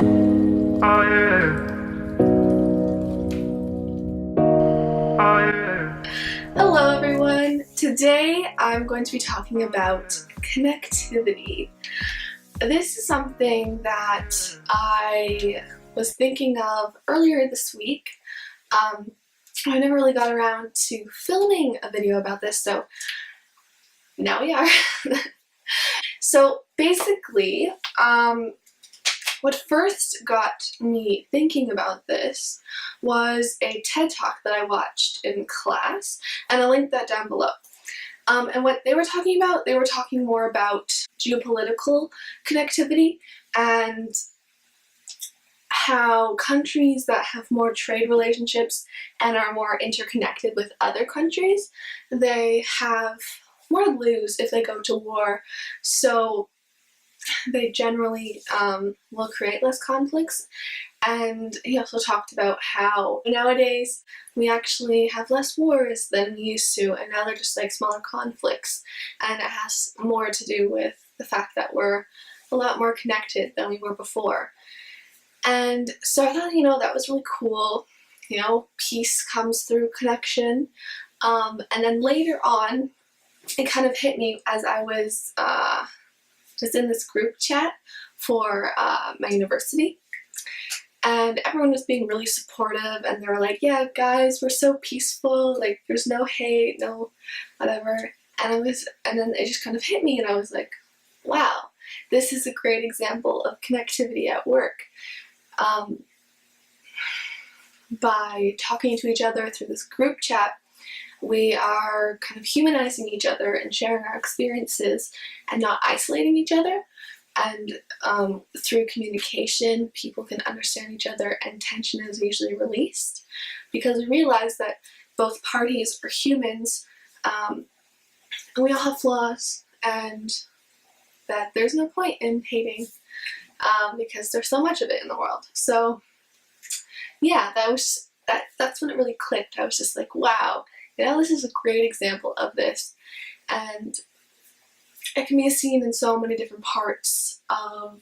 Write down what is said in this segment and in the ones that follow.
Oh yeah. Oh yeah. Hello everyone! Today I'm going to be talking about connectivity. This is something that I was thinking of earlier this week. I never really got around to filming a video about this, so now we are. So basically, what first got me thinking about this was a TED Talk that I watched in class, and I'll link that down below. And what they were talking about, they were talking more about geopolitical connectivity and how countries that have more trade relationships and are more interconnected with other countries, they have more to lose if they go to war. So they generally will create less conflicts. And he also talked about how nowadays we actually have less wars than we used to, and now they're just like smaller conflicts, and it has more to do with the fact that we're a lot more connected than we were before. And so I thought, that was really cool. Peace comes through connection. And then later on, it kind of hit me as I was just in this group chat for my university, and everyone was being really supportive, and they were like, yeah guys, we're so peaceful, like there's no hate, no whatever. And then it just kind of hit me, and I was like, wow, this is a great example of connectivity at work. By talking to each other through this group chat, we are kind of humanizing each other and sharing our experiences and not isolating each other. And through communication, people can understand each other, and tension is usually released because we realize that both parties are humans, and we all have flaws, and that there's no point in hating because there's so much of it in the world. So yeah, that's when it really clicked. I was just like, wow, this is a great example of this, and it can be seen in so many different parts of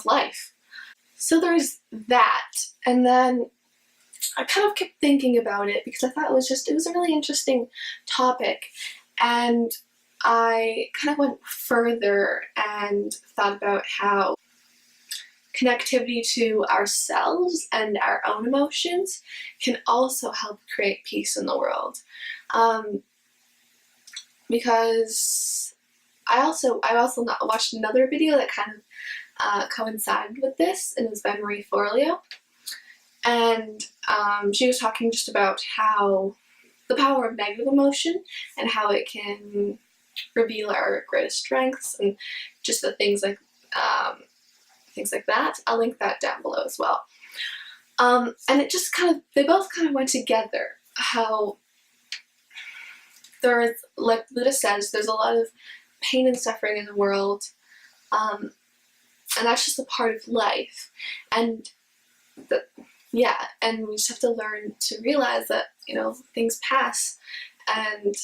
life. So there's that, and then I kind of kept thinking about it because I thought it was a really interesting topic, and I kind of went further and thought about how connectivity to ourselves and our own emotions can also help create peace in the world. Because I also watched another video that kind of coincided with this, and it was by Marie Forleo, and she was talking just about how the power of negative emotion and how it can reveal our greatest strengths, and just the things like that. I'll link that down below as well. And it just they both kind of went together. How there's, like Buddha says, there's a lot of pain and suffering in the world, and that's just a part of life. And and we just have to learn to realize that things pass, and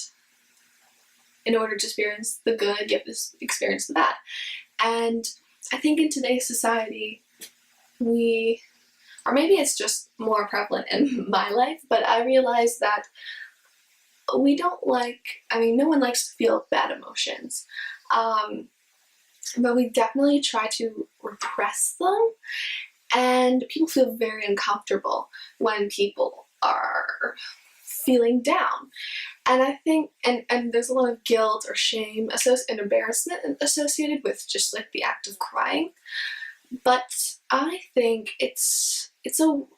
in order to experience the good, you have to experience the bad. And I think in today's society, or maybe it's just more prevalent in my life, but I realize that we don't no one likes to feel bad emotions, but we definitely try to repress them, and people feel very uncomfortable when people are feeling down. And I think, and there's a lot of guilt or shame and embarrassment associated with just like the act of crying. But I think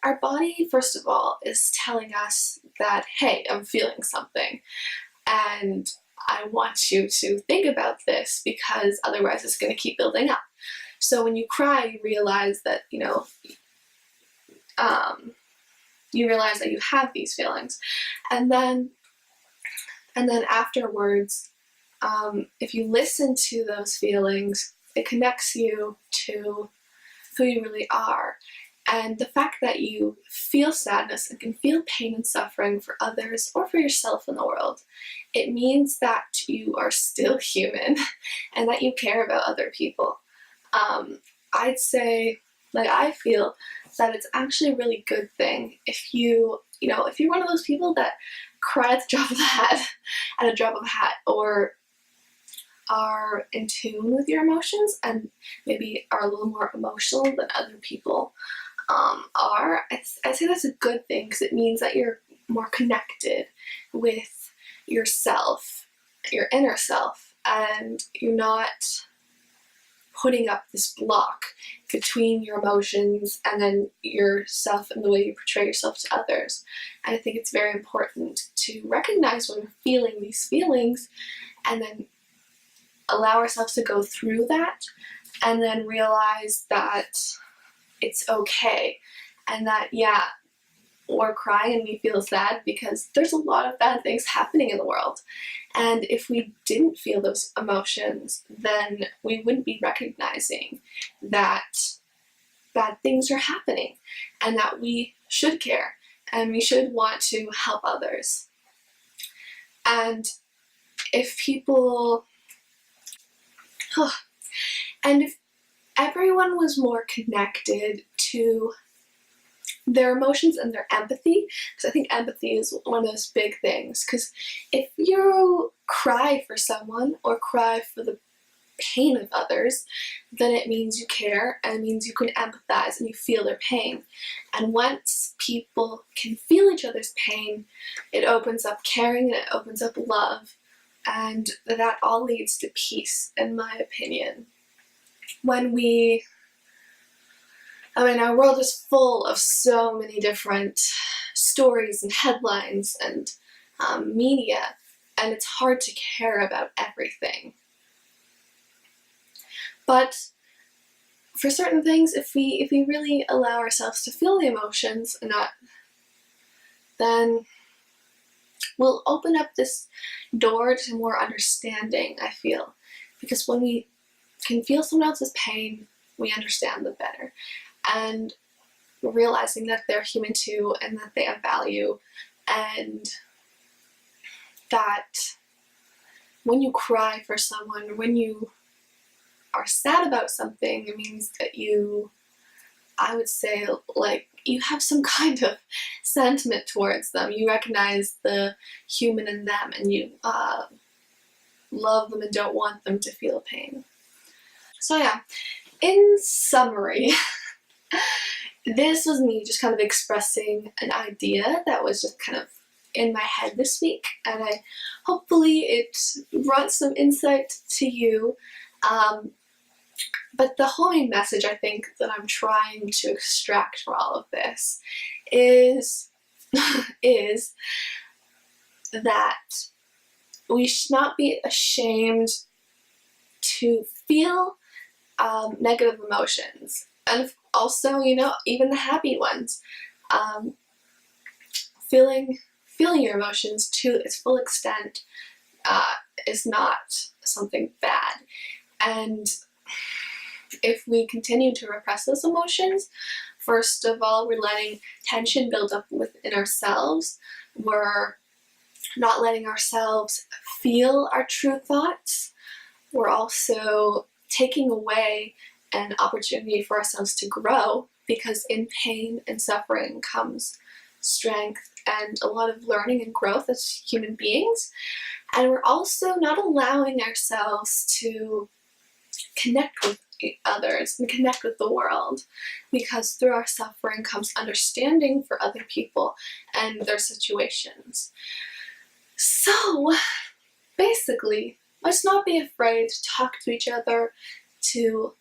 our body, first of all, is telling us that, hey, I'm feeling something, and I want you to think about this because otherwise it's going to keep building up. So when you cry, you realize that, you realize that you have these feelings. And then afterwards, if you listen to those feelings, it connects you to who you really are. And the fact that you feel sadness and can feel pain and suffering for others or for yourself in the world, it means that you are still human and that you care about other people. I'd say Like, I feel that it's actually a really good thing if if you're one of those people that cry at the drop of a hat, or are in tune with your emotions and maybe are a little more emotional than other people are, I say that's a good thing, because it means that you're more connected with yourself, your inner self, and you're not putting up this block between your emotions and then yourself and the way you portray yourself to others. And I think it's very important to recognize when we're feeling these feelings and then allow ourselves to go through that, and then realize that it's okay, and that, yeah, we're crying and we feel sad because there's a lot of bad things happening in the world. And if we didn't feel those emotions, then we wouldn't be recognizing that bad things are happening and that we should care and we should want to help others. And if people, and if everyone was more connected to their emotions and their empathy, because I think empathy is one of those big things, because if you cry for someone or cry for the pain of others, then it means you care, and it means you can empathize and you feel their pain. And once people can feel each other's pain, it opens up caring and it opens up love, and that all leads to peace, in my opinion. Our world is full of so many different stories and headlines and media, and it's hard to care about everything. But for certain things, if we really allow ourselves to feel the emotions and not, then we'll open up this door to more understanding, I feel. Because when we can feel someone else's pain, we understand them better. And realizing that they're human too, and that they have value, and that when you cry for someone, or when you are sad about something, it means that I would say, like, you have some kind of sentiment towards them. You recognize the human in them, and you love them and don't want them to feel pain. So yeah, in summary, this was me just kind of expressing an idea that was just kind of in my head this week, and hopefully it brought some insight to you. But the whole main message, I think, that I'm trying to extract from all of this is that we should not be ashamed to feel negative emotions, and also, even the happy ones. Feeling your emotions to its full extent is not something bad. And if we continue to repress those emotions, first of all, we're letting tension build up within ourselves. We're not letting ourselves feel our true thoughts. We're also taking away an opportunity for ourselves to grow, because in pain and suffering comes strength and a lot of learning and growth as human beings. And we're also not allowing ourselves to connect with others and connect with the world, because through our suffering comes understanding for other people and their situations. So basically, let's not be afraid to talk to each other, to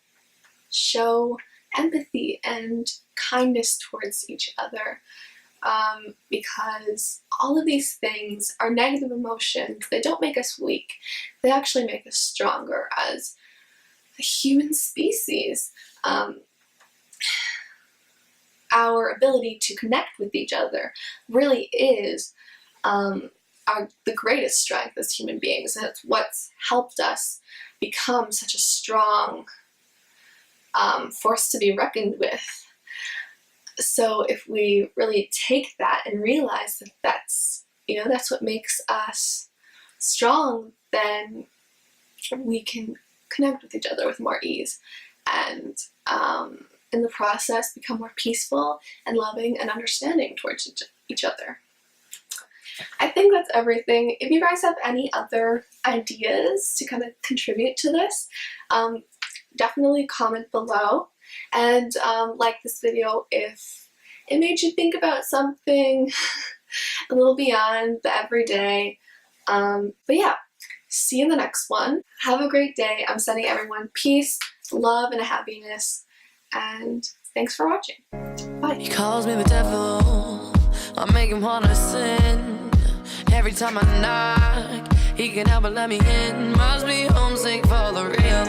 show empathy and kindness towards each other, because all of these things are negative emotions. They don't make us weak. They actually make us stronger as a human species. Our ability to connect with each other really is the greatest strength as human beings, and it's what's helped us become such a strong force to be reckoned with. So if we really take that and realize that that's what makes us strong, then we can connect with each other with more ease. And in the process become more peaceful and loving and understanding towards each other. I think that's everything. If you guys have any other ideas to kind of contribute to this, definitely comment below, and like this video if it made you think about something a little beyond the everyday. But yeah, see you in the next one. Have a great day. I'm sending everyone peace, love, and happiness, and thanks for watching. Bye. He calls me the devil, I make him wanna sin. Every time I knock, he can help but let me in. Must be homesick for the real,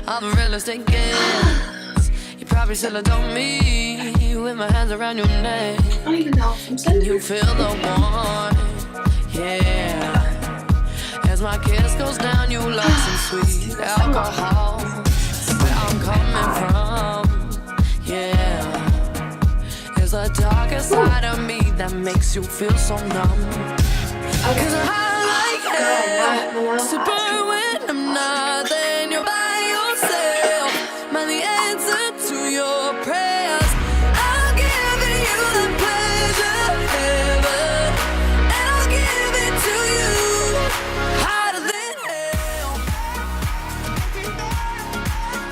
all the realest it gets. You probably still adore me, with my hands around your neck. I don't even know if I'm sending You feel the warmth, yeah. As my kiss goes down, you like some sweet alcohol. Where I'm coming from, yeah. There's a darker side of me that makes you feel so numb. Cause I like it to burn when I'm not, then you're by yourself.